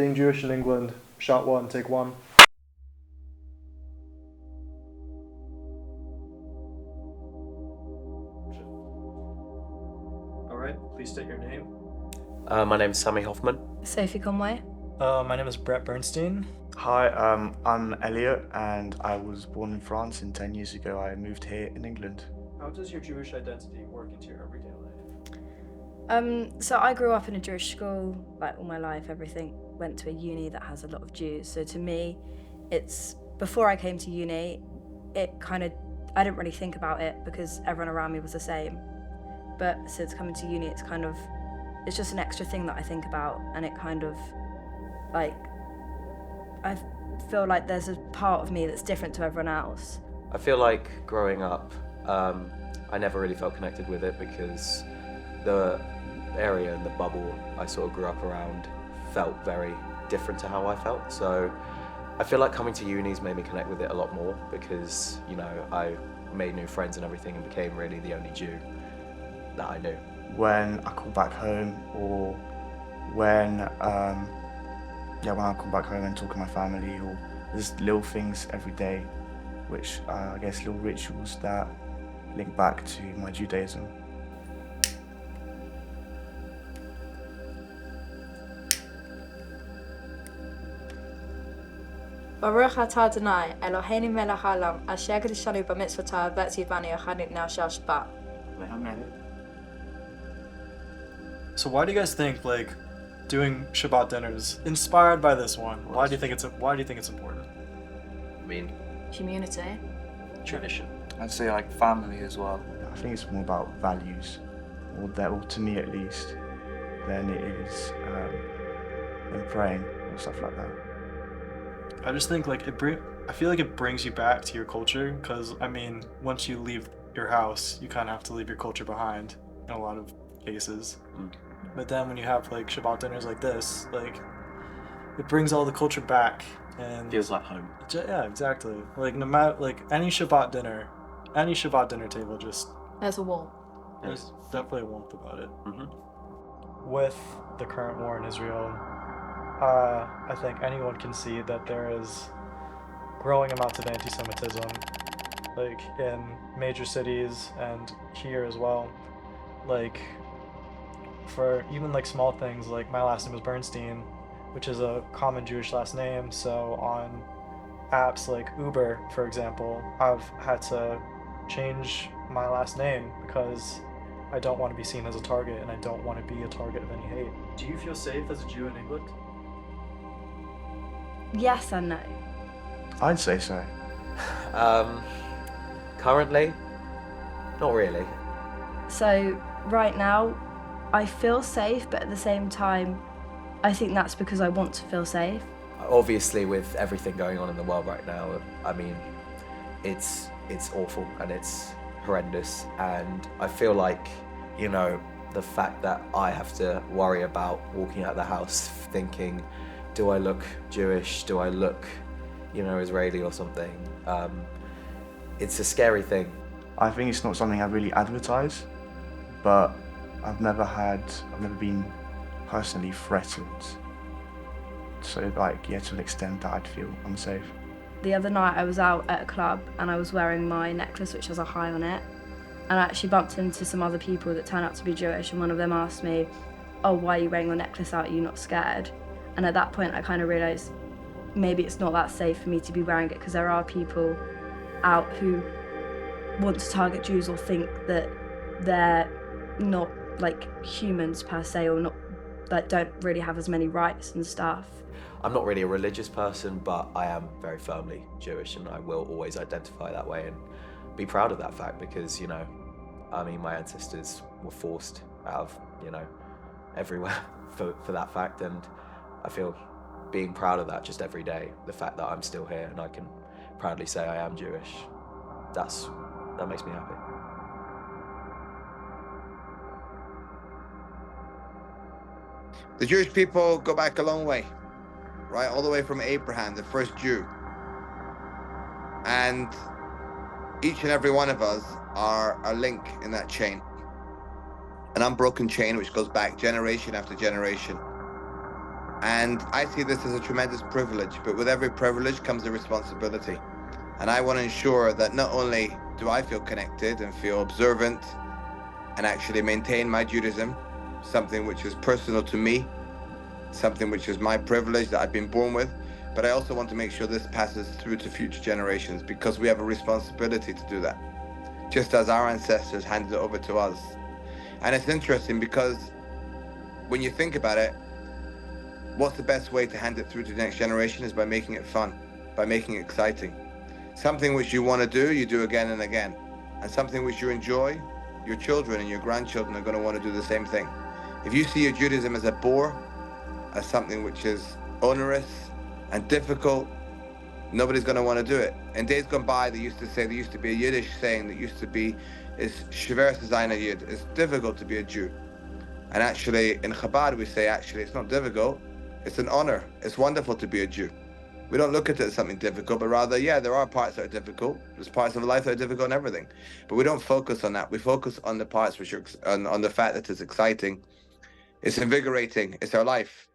Being Jewish in England, shot one, take one. All right, please state your name. My name's Sammy Hoffman. Sophie Conway. My name is Brett Bernstein. Hi, I'm Elliot, and I was born in France, and 10 years ago I moved here in England. How does your Jewish identity work into your everyday life? So I grew up in a Jewish school, like all my life, everything. Went to a uni that has a lot of Jews. So to me, it's, before I came to uni, I didn't really think about it because everyone around me was the same. But since coming to uni, it's just an extra thing that I think about, and it kind of, like, I feel like there's a part of me that's different to everyone else. I feel like growing up, I never really felt connected with it because the area and the bubble I sort of grew up around felt very different to how I felt. So I feel like coming to uni's made me connect with it a lot more because, you know, I made new friends and everything and became really the only Jew that I knew. When I come back home, or when I come back home and talk to my family, or there's little things every day, which I guess little rituals that link back to my Judaism. Baruch atah Adonai, Eloheinu melech haolam, asher qadeshanu b'mitzvotav v'tzivanu echad mipnei shel Shabbat. So why do you guys think, like, doing Shabbat dinners inspired by this one? Why do you think it's important? I mean, Community. tradition. I'd say like family as well. I think it's more about values, or to me at least, than it is than praying or stuff like that. I just think, like, I feel like it brings you back to your culture, because, I mean, once you leave your house, you kind of have to leave your culture behind in a lot of cases. But then when you have, like, Shabbat dinners like this, like, it brings all the culture back, and Feels like home. yeah, exactly. Like, no matter, like, any Shabbat dinner table, just, There's a wall. there's definitely a warmth about it. Mm-hmm. With the current war in Israel, I think anyone can see that there is growing amounts of anti-Semitism, like in major cities and here as well. Like, for even like small things, like my last name is Bernstein, which is a common Jewish last name. So on apps like Uber, for example, I've had to change my last name because I don't want to be seen as a target, and I don't want to be a target of any hate. Do you feel safe as a Jew in England? Yes and no. I'd say so. Currently, not really. So right now, I feel safe, but at the same time, I think that's because I want to feel safe. Obviously, with everything going on in the world right now, I mean, it's awful and it's horrendous, and I feel like, you know, the fact that I have to worry about walking out of the house thinking, do I look Jewish? Do I look, you know, Israeli or something? It's a scary thing. I think it's not something I really advertise, but I've never been personally threatened. So, like, yeah, to an extent that I'd feel unsafe. The other night I was out at a club and I was wearing my necklace which has a high on it, and I actually bumped into some other people that turned out to be Jewish, and one of them asked me, oh, why are you wearing your necklace out? Are you not scared? And at that point I kind of realised maybe it's not that safe for me to be wearing it, because there are people out who want to target Jews or think that they're not like humans per se, or not, like, don't really have as many rights and stuff. I'm not really a religious person, but I am very firmly Jewish, and I will always identify that way and be proud of that fact, because, you know, I mean, my ancestors were forced out of, you know, everywhere for that fact, and I feel being proud of that just every day, the fact that I'm still here and I can proudly say I am Jewish, that makes me happy. The Jewish people go back a long way, right? All the way from Abraham, the first Jew. And each and every one of us are a link in that chain. An unbroken chain which goes back generation after generation. And I see this as a tremendous privilege, but with every privilege comes a responsibility. And I want to ensure that not only do I feel connected and feel observant and actually maintain my Judaism, something which is personal to me, something which is my privilege that I've been born with, but I also want to make sure this passes through to future generations, because we have a responsibility to do that, just as our ancestors handed it over to us. And it's interesting because when you think about it, what's the best way to hand it through to the next generation is by making it fun, by making it exciting. Something which you want to do, you do again and again. And something which you enjoy, your children and your grandchildren are going to want to do the same thing. If you see your Judaism as a bore, as something which is onerous and difficult, nobody's going to want to do it. In days gone by, there used to be a Yiddish saying that used to be, is schwer zu sein a Yid. It's difficult to be a Jew. And actually, in Chabad, we say, actually, it's not difficult. It's an honor. It's wonderful to be a Jew. We don't look at it as something difficult, but rather, yeah, there are parts that are difficult. There's parts of life that are difficult and everything. But we don't focus on that. We focus on the parts which are, on the fact that it's exciting. It's invigorating. It's our life.